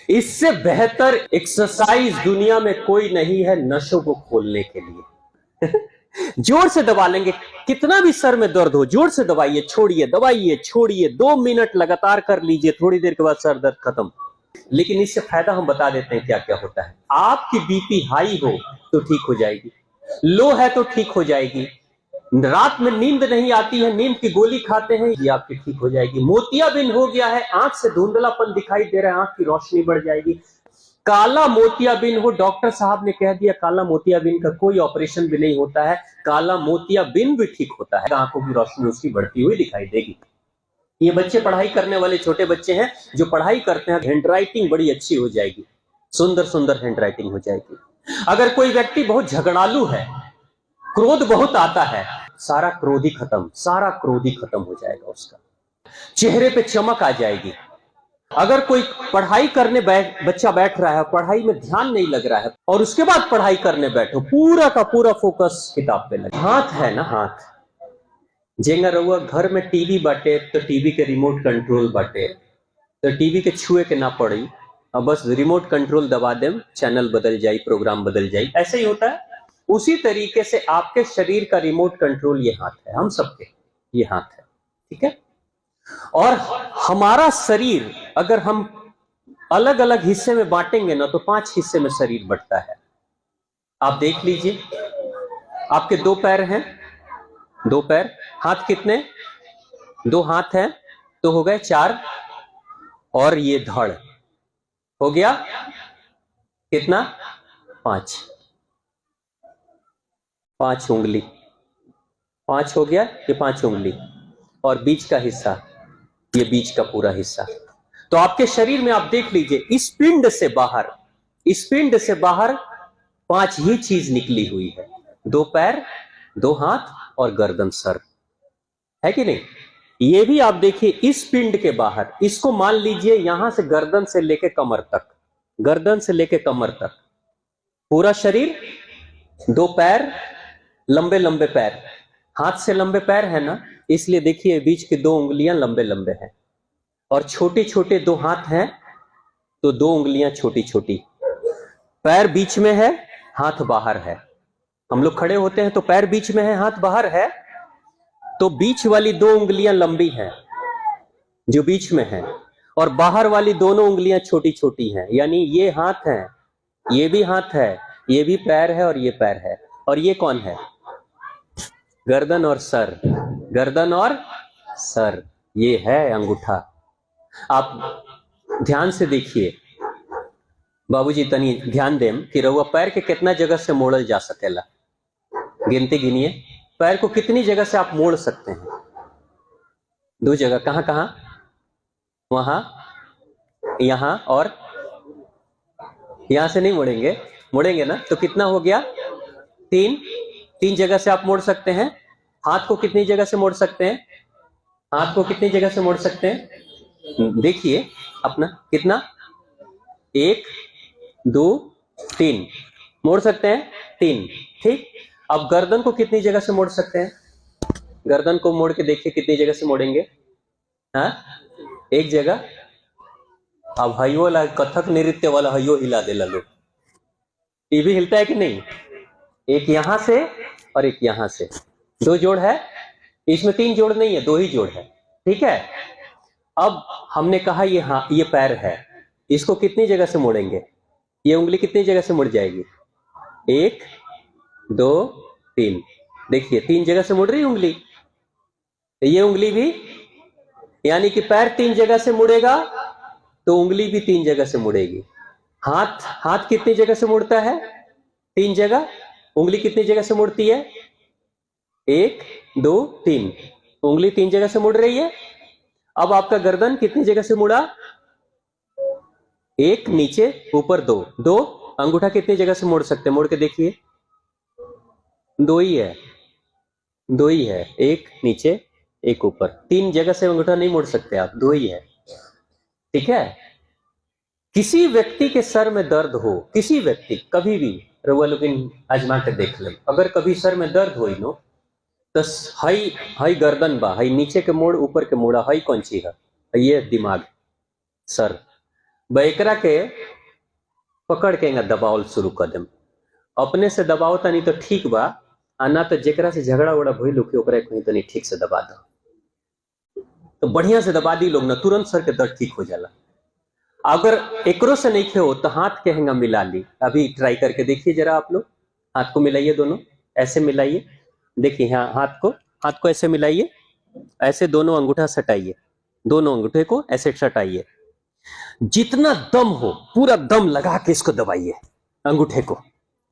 इससे बेहतर एक्सरसाइज दुनिया में कोई नहीं है नसों को खोलने के लिए। जोर से दबा लेंगे, कितना भी सर में दर्द हो जोर से दबाइए, छोड़िए, दबाइए, छोड़िए, 2 मिनट लगातार कर लीजिए, थोड़ी देर के बाद सर दर्द खत्म। लेकिन इससे फायदा हम बता देते हैं क्या क्या होता है। आपकी बीपी हाई हो तो ठीक हो जाएगी, लो है तो ठीक हो जाएगी, रात में नींद नहीं आती है, नींद की गोली खाते हैं, ये आपकी ठीक हो जाएगी। मोतियाबिंद हो गया है, आंख से धुंधलापन दिखाई दे रहा है, आंख की रोशनी बढ़ जाएगी। काला मोतियाबिंद हो, डॉक्टर साहब ने कह दिया काला मोतियाबिंद का कोई ऑपरेशन भी नहीं होता है, काला मोतियाबिंद भी ठीक होता है, आंखों की रोशनी उसकी बढ़ती हुई दिखाई देगी। ये बच्चे पढ़ाई करने वाले छोटे बच्चे हैं जो पढ़ाई करते हैं, हैंडराइटिंग बड़ी अच्छी हो जाएगी, सुंदर सुंदर हैंडराइटिंग हो जाएगी। अगर कोई व्यक्ति बहुत झगड़ालू है, क्रोध बहुत आता है, सारा क्रोध ही खत्म, सारा क्रोध ही खत्म हो जाएगा, उसका चेहरे पे चमक आ जाएगी। अगर कोई पढ़ाई करने बच्चा बैठ रहा है, पढ़ाई में ध्यान नहीं लग रहा है और उसके बाद पढ़ाई करने बैठो, पूरा का पूरा फोकस किताब पे लगे। हाथ है ना, हाथ जेंगा रहुआ घर में टीवी बाटे तो टीवी के रिमोट कंट्रोल बाटे, तो टीवी के छुए के ना पड़ी, अब बस रिमोट कंट्रोल दबा दें, चैनल बदल जाए, प्रोग्राम बदल जाए, ऐसे ही होता है। उसी तरीके से आपके शरीर का रिमोट कंट्रोल ये हाथ है, हम सबके ये हाथ है, ठीक है। और हमारा शरीर अगर हम अलग अलग हिस्से में बांटेंगे ना तो 5 हिस्से में शरीर बढ़ता है। आप देख लीजिए, आपके 2 पैर हैं, 2 पैर, हाथ कितने, 2 हाथ हैं तो हो गए 4, और ये धड़ हो गया कितना, 5 उंगली, 5 हो गया, ये 5 उंगली, और बीच का हिस्सा, ये बीच का पूरा हिस्सा। तो आपके शरीर में आप देख लीजिए, इस पिंड से बाहर, इस पिंड से बाहर 5 ही चीज निकली हुई है, 2 पैर, 2 हाथ और गर्दन, सर, है कि नहीं। ये भी आप देखिए इस पिंड के बाहर, इसको मान लीजिए यहां से गर्दन से लेके कमर तक, गर्दन से लेके कमर तक पूरा शरीर, 2 पैर, लंबे लंबे पैर, हाथ से लंबे पैर है ना, इसलिए देखिए बीच की 2 उंगलियां लंबे लंबे हैं, और छोटे छोटे 2 हाथ हैं तो 2 उंगलियां छोटी छोटी, पैर बीच में है, हाथ बाहर है। हम लोग खड़े होते हैं तो पैर बीच में है, हाथ बाहर है, तो बीच वाली 2 उंगलियां लंबी हैं जो बीच में है, और बाहर वाली दोनों उंगलियां छोटी छोटी हैं, यानी ये हाथ है, ये भी हाथ है, ये भी पैर है और ये पैर है, और ये कौन है, गर्दन और सर, गर्दन और सर, ये है अंगूठा। आप ध्यान से देखिए बाबूजी, तनी ध्यान दें कि रहुआ पैर के कितना जगह से मोड़ल जा सकेला, गिनती गिनिए, पैर को कितनी जगह से आप मोड़ सकते हैं, 2 जगह, कहां कहां, वहां, यहां, और यहां से नहीं मोड़ेंगे, मोड़ेंगे ना तो कितना हो गया, 3 जगह से आप मोड़ सकते हैं। हाथ को कितनी जगह से मोड़ सकते हैं, हाथ को कितनी जगह से मोड़ सकते हैं, देखिए अपना, कितना, 1 2 3 मोड़ सकते हैं, 3, ठीक। अब गर्दन को कितनी जगह से मोड़ सकते हैं, गर्दन को मोड़ के देखिए कितनी जगह से मोड़ेंगे, हाँ, 1 जगह। अब हयो वाला कथक नृत्य वाला हयो हिला दे लो, ये भी हिलता है कि नहीं, एक यहां से और एक यहां से, 2 जोड़ है, इसमें 3 जोड़ नहीं है, 2 ही जोड़ है, ठीक है। अब हमने कहा ये, हाँ, ये पैर है, इसको कितनी जगह से मोड़ेंगे, ये उंगली कितनी जगह से मुड़ जाएगी, 1 2 3, देखिए 3 जगह से मुड़ रही उंगली, ये उंगली भी, यानी कि पैर 3 जगह से मुड़ेगा तो उंगली भी 3 जगह से मुड़ेगी। हाथ कितनी जगह से मुड़ता है, 3 जगह, उंगली कितनी जगह से मुड़ती है, 1 2 3, उंगली 3 जगह से मुड़ रही है। अब आपका गर्दन कितनी जगह से मुड़ा, 1 नीचे, ऊपर 2, अंगूठा कितनी जगह से मोड़ सकते हैं, मोड़ के देखिए, 2 ही है, 2 ही है, 1 नीचे 1 ऊपर, 3 जगह से अंगूठा नहीं मोड़ सकते आप, 2 ही है, ठीक है। किसी व्यक्ति के सर में दर्द हो, किसी व्यक्ति, कभी भी रउआ लोग आजमा के देख ले, अगर कभी सर में दर्द हो नो तो हई गर्दन बा, हई नीचे के मोड़, ऊपर के मोड़ा, हई कौन सी है, ये दिमाग, सर, बैकरा के पकड़ के दबावल शुरू कर देम। अपने से दबाओ तनी तो ठीक बा, आना तो जेकरा से झगड़ा उगड़ा भइल होके ओकरा कहीं तनी ठीक से दबा दो, तो बढ़िया से दबा दी लोग ना, तुरंत सर के दर्द ठीक हो जाला। अगर एकरो से नहीं हो तो हाथ के हेंगा मिला ली। अभी ट्राई करके देखिए जरा आप लोग, हाथ को मिलाइए, दोनों ऐसे मिलाइए। देखिए यहाँ हाथ को ऐसे मिलाइए, ऐसे दोनों अंगूठा सटाइए, दोनों अंगूठे को ऐसे सटाइए, जितना दम हो पूरा दम लगा के इसको दबाइए, अंगूठे को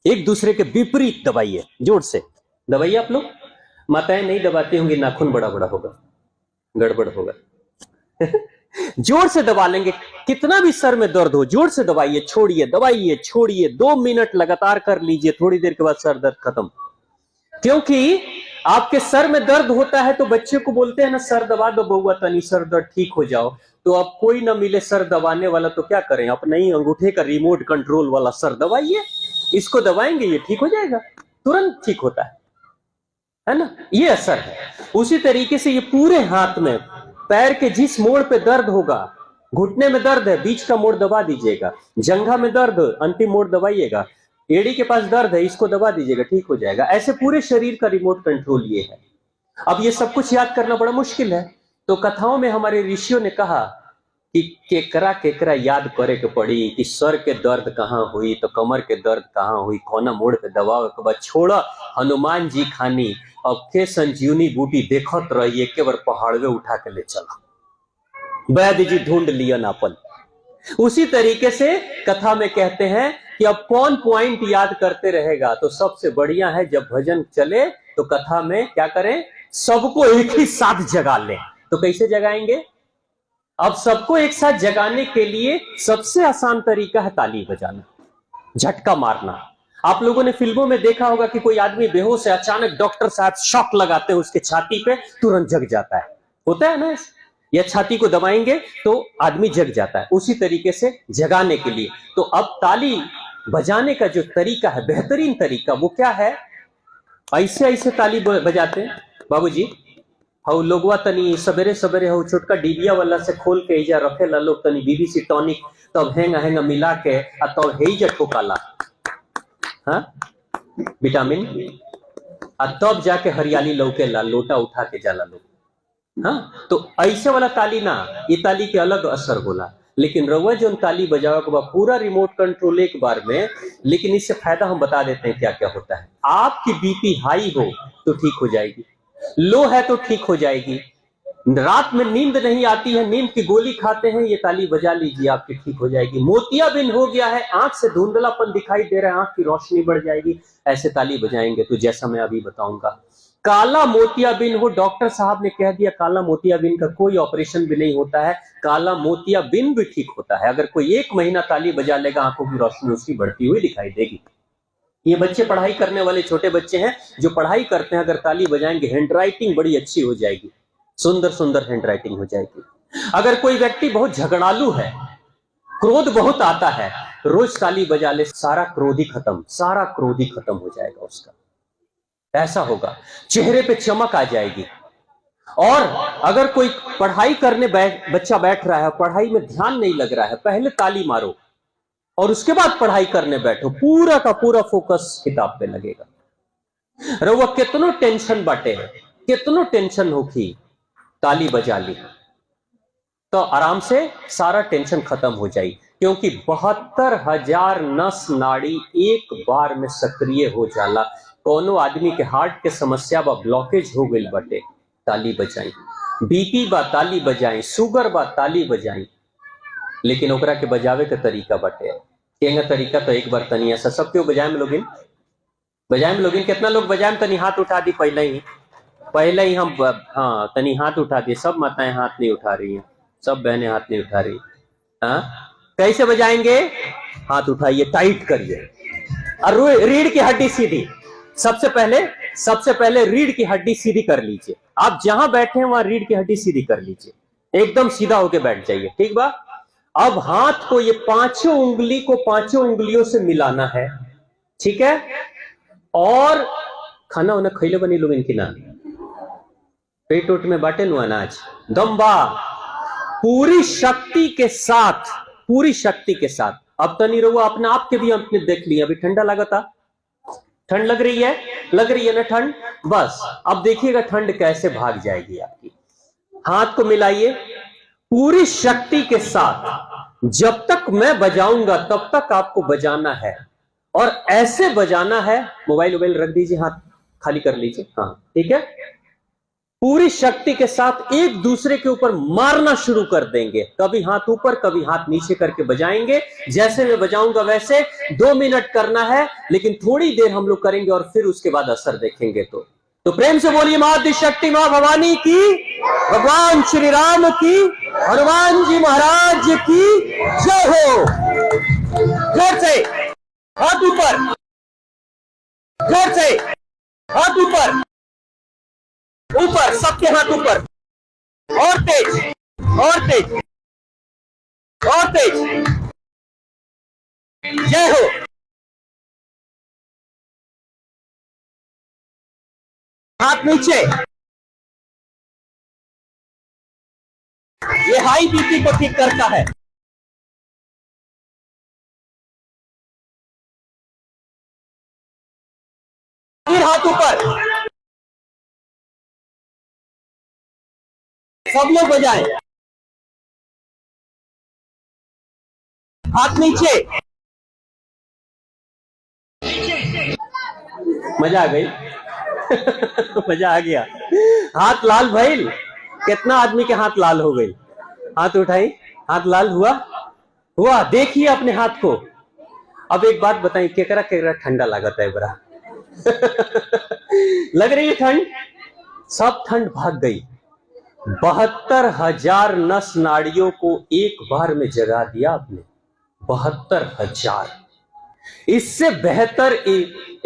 एक दूसरे के विपरीत दबाइए, जोर से दबाइए। आप लोग माताएं नहीं दबाती होंगी, नाखून बड़ा बड़ा होगा, गड़बड़ होगा। जोर से दबा लेंगे, कितना भी सर में दर्द हो जोर से दबाइए, छोड़िए, दबाइए, छोड़िए, 2 मिनट लगातार कर लीजिए, थोड़ी देर के बाद सर दर्द खत्म। क्योंकि आपके सर में दर्द होता है तो बच्चे को बोलते हैं ना, सर दबा दो बउआ तनी, सर दर्द ठीक हो जाओ। तो अब कोई ना मिले सर दबाने वाला तो क्या करें, अपने ही अंगूठे का रिमोट कंट्रोल वाला सर दबाइए, इसको दबाएंगे ये ठीक हो जाएगा, तुरंत ठीक होता है ना, ये असर है। उसी तरीके से ये पूरे हाथ में, पैर के जिस मोड़ पे दर्द होगा, घुटने में दर्द है बीच का मोड़ दबा दीजिएगा, जंघा में दर्द अंतिम मोड़ दबाइएगा, एड़ी के पास दर्द है इसको दबा दीजिएगा, ठीक हो जाएगा। ऐसे पूरे शरीर का रिमोट कंट्रोल ये है। अब ये सब कुछ याद करना बड़ा मुश्किल है, तो कथाओं में हमारे ऋषियों ने कहा कि केकरा केकरा याद करे के पड़ी, कि सर के दर्द कहाँ हुई तो कमर के दर्द कहाँ हुई, कोना मोड़ पे दबाव के बाद छोड़ा हनुमान जी खानी, अब के संजीवनी बूटी देखत रहिए, के बार पहाड़वे उठा के ले चला, वैद्य जी ढूंढ लिया नापन। उसी तरीके से कथा में कहते हैं कि अब कौन पॉइंट याद करते रहेगा, तो सबसे बढ़िया है जब भजन चले तो कथा में क्या करें, सबको एक ही साथ जगा लें। तो कैसे जगाएंगे, अब सबको एक साथ जगाने के लिए सबसे आसान तरीका है ताली बजाना, झटका मारना। आप लोगों ने फिल्मों में देखा होगा कि कोई आदमी बेहोश है, अचानक डॉक्टर साहब शॉक लगाते हैं उसके छाती पे, तुरंत जग जाता है, होता है ना, या छाती को दबाएंगे तो आदमी जग जाता है। उसी तरीके से जगाने के लिए तो अब ताली बजाने का जो तरीका है, बेहतरीन तरीका, वो क्या है, ऐसे ऐसे ताली बजाते हैं बाबूजी। हाउ लोगवा तनी सवेरे सवेरे हाउ छोटका डिबिया वाला से खोल के इजा रखे ला लोग तनी बीबीसी टॉनिक, तब हेंगा हेंगा मिला के तब हेजा ठोकाला, हाँ विटामिन, तब जाके हरियाली लौके ला, लोटा उठा के जाला लोग, हाँ। तो ऐसे वाला ताली ना, ये ताली के अलग असर होला, लेकिन रउआ जो ताली बजावा के बाद पूरा रिमोट कंट्रोल एक बार में। लेकिन इससे फायदा हम बता देते हैं क्या क्या होता है। आपकी बीपी हाई हो तो ठीक हो जाएगी, लो है तो ठीक हो जाएगी, रात में नींद नहीं आती है, नींद की गोली खाते हैं, ये ताली बजा लीजिए आपकी ठीक हो जाएगी। मोतियाबिंद हो गया है, आंख से धुंधलापन दिखाई दे रहा है, आंख की रोशनी बढ़ जाएगी, ऐसे ताली बजाएंगे तो जैसा मैं अभी बताऊंगा। काला मोतियाबिंद हो, डॉक्टर साहब ने कह दिया काला मोतियाबिंद का कोई ऑपरेशन भी नहीं होता है, काला मोतियाबिंद भी ठीक होता है। अगर कोई 1 महीना ताली बजा लेगा, आंखों की रोशनी उसकी बढ़ती हुई दिखाई देगी। ये बच्चे पढ़ाई करने वाले छोटे बच्चे हैं जो पढ़ाई करते हैं, अगर ताली बजाएंगे हैंडराइटिंग बड़ी अच्छी हो जाएगी, सुंदर सुंदर हैंडराइटिंग हो जाएगी। अगर कोई व्यक्ति बहुत झगड़ालू है, क्रोध बहुत आता है, रोज ताली बजा ले, सारा क्रोध ही खत्म, सारा क्रोध ही खत्म हो जाएगा उसका, ऐसा होगा। चेहरे पे चमक आ जाएगी। और अगर कोई पढ़ाई करने बच्चा बैठ रहा है, पढ़ाई में ध्यान नहीं लग रहा है, पहले ताली मारो और उसके बाद पढ़ाई करने बैठो, पूरा का पूरा फोकस किताब पे लगेगा। रउआ कितनो टेंशन बाटे, कितनो टेंशन होगी, ताली बजा ली तो आराम से सारा टेंशन खत्म हो जाएगी, क्योंकि 72,000 नस नाड़ी एक बार में सक्रिय हो जाला। कोनो आदमी के हार्ट के समस्या बा, ब्लॉकेज हो गई बटे, ताली बजाई, बीपी बा ताली बजाई, शुगर बा ताली बजाई, लेकिन ओकरा के बजावे के तरीका बटे, केंगा तरीका तो एक बार तनी ऐसा सब क्यों बजाए में लोगिन, कितना लोग बजाए में, तनी हाथ उठा दी पहले ही हम, हाँ तनी हाथ उठा दिए, सब माताएं हाथ नहीं उठा रही हैं, सब बहनें हाथ नहीं उठा रही, हाँ कैसे बजाएंगे, हाथ उठाइए, टाइट करिए और रीढ़ की हड्डी सीधी, सबसे पहले रीढ़ की हड्डी सीधी कर लीजिए। आप जहां बैठे हैं वहां रीढ़ की हड्डी सीधी कर लीजिए, एकदम सीधा होके बैठ जाइए, ठीक बा। अब हाथ को ये पांचों उंगली को पांचों उंगलियों से मिलाना है, ठीक है। और खाना उन्हें खैले बनी लोग इनकी ना, पेट में बाटे नु अनाज, दम्बा पूरी शक्ति के साथ पूरी शक्ति के साथ। अब तो नहीं रहुआ अपने आप के भी हमने देख लिया, अभी ठंडा लगा था, ठंड लग रही है ना ठंड, बस अब देखिएगा ठंड कैसे भाग जाएगी आपकी। हाथ को मिलाइए पूरी शक्ति के साथ, जब तक मैं बजाऊंगा तब तक आपको बजाना है, और ऐसे बजाना है। मोबाइल रख दीजिए, हाथ खाली कर लीजिए, हाँ ठीक है। पूरी शक्ति के साथ एक दूसरे के ऊपर मारना शुरू कर देंगे, कभी हाथ ऊपर कभी हाथ नीचे करके बजाएंगे। जैसे मैं बजाऊंगा वैसे 2 मिनट करना है, लेकिन थोड़ी देर हम लोग करेंगे और फिर उसके बाद असर देखेंगे। तो प्रेम से बोलिए मां आदिशक्ति मां भवानी की, भगवान श्री राम की, हनुमान जी महाराज की जय हो। जोर से हाथ ऊपर, जोर से हाथ ऊपर, ऊपर सबके हाथ ऊपर, और तेज और तेज और तेज, जय हो। हाथ नीचे, ये हाई बीपी को ठीक करता है। फिर हाथ ऊपर, सब लोग बजाएं। हाथ नीचे, मजा आ गई मजा आ गया। हाथ लाल भइल, कितना आदमी के हाथ लाल हो गई, हाथ उठाई, हाथ लाल हुआ देखिए अपने हाथ को। अब एक बात बताइए, केकरा ठंडा लागत है बरा लग रही है ठंड, सब ठंड भाग गई। 72,000 नस नाड़ियों को एक बार में जगा दिया आपने, 72,000। इससे बेहतर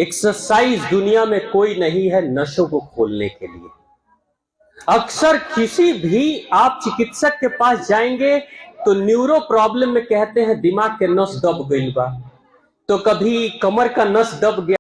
एक्सरसाइज दुनिया में कोई नहीं है नसों को खोलने के लिए। अक्सर किसी भी आप चिकित्सक के पास जाएंगे तो न्यूरो प्रॉब्लम में कहते हैं दिमाग के नस दब गई बा, तो कभी कमर का नस दब गया।